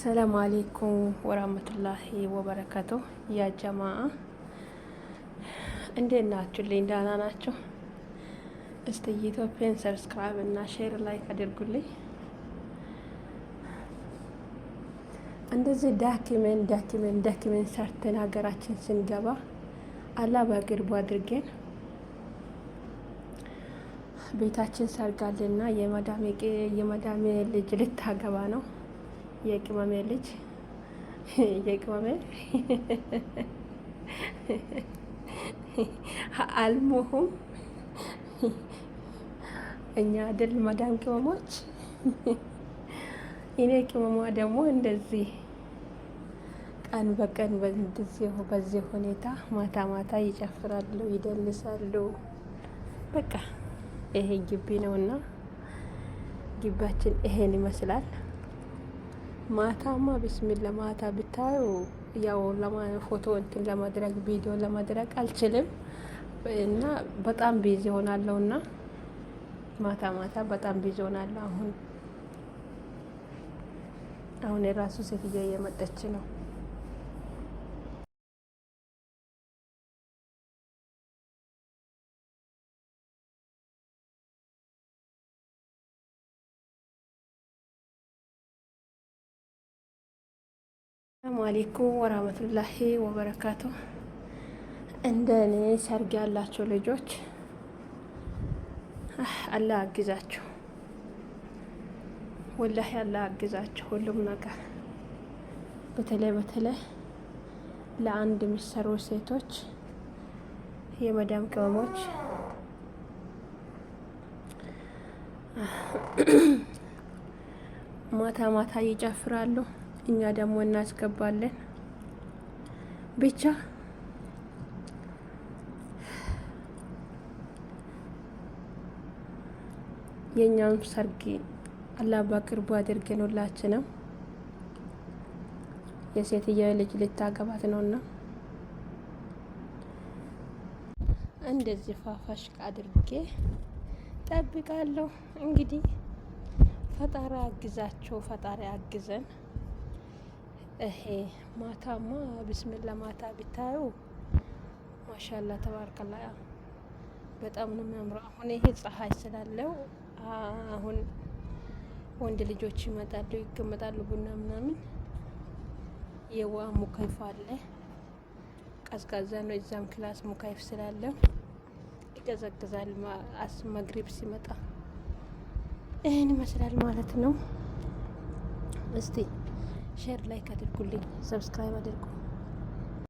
ሰላም አለይኩም ወራህመቱላሂ ወበረካቱ። ያ ጀማአ እንዴት ናችሁ? ደህና ናችሁ? እስቲ ኢትዮጵያን ሰብስክራይብ እና ሼር ላይክ አድርጉልኝ። እንደዚህ ዳኪመን ሰርተን ሀገራችን ስንገባ አላህ በቅርቡ አድርገን ቤታችን ሰርጋልና የመዳሜ ልጅ ልታገባ ነው። የቅመሜ ልጅ አልሞሁም እኛ አይደል መዳም ቅመሞች። እኔ ቅመሟ ደግሞ እንደዚህ ቀን በቀን በዚህ ሁኔታ ማታ ይጨፍራሉ፣ ይደንሳሉ። በቃ ይሄ ግቢ ነውና ግቢያችን ይሄን ይመስላል። ማታማ ቢስሚላ ማታ ብታዩ ያው ፎቶ እንትን ለማድረግ ቪዲዮ ለማድረግ አልችልም እና በጣም ቢዚ ሆናለሁና ማታ በጣም ቢዚ ሆናለሁ። አሁን የራሱ ሴትዮ እየመጣች ነው። ሰላም አለይኩም ወራህመቱላሂ ወበረካቱ። እንደኔ ሰርግ ያላችሁ ልጆች አላህ አግዛችሁ፣ ወላሂ አላህ አግዛችሁ። ሁሉም ነገር በተለይ ለአንድ የሚሰሩ ሴቶች የመዳም ቅመሞች ማታ ይጨፍራሉ፣ እኛ ደግሞ እናስገባለን። ብቻ የኛም ሰርግ አላህ በቅርቡ አድርገን ሁላችንም የሴትየዋ ልጅ ልታገባት ነውና እንደዚህ ፋፋሽ አድርጌ ጠብቃለሁ። እንግዲህ ፈጣሪ አግዛቸው፣ ፈጣሪ አግዘን። ይሄ ማታማ ቢስሚላ ማታ ቢታዩ ማሻአላ ተባረከላ በጣም ነው የሚያምረው። አሁን ይሄ ፀሐይ ስላለው አሁን ወንድ ልጆች ይመጣሉ፣ ይቀመጣሉ፣ ቡና ምናምን የዋ ሙከይፍ አለ፣ ቀዝቃዛ ነው። እዛም ክላስ ሙከይፍ ስላለው ይቀዘቅዛል። መግሪብ ሲመጣ ይህን ይመስላል ማለት ነው። እስቲ ሼር ላይክ አድርጉልኝ፣ ሰብስክራይብ አድርጉ።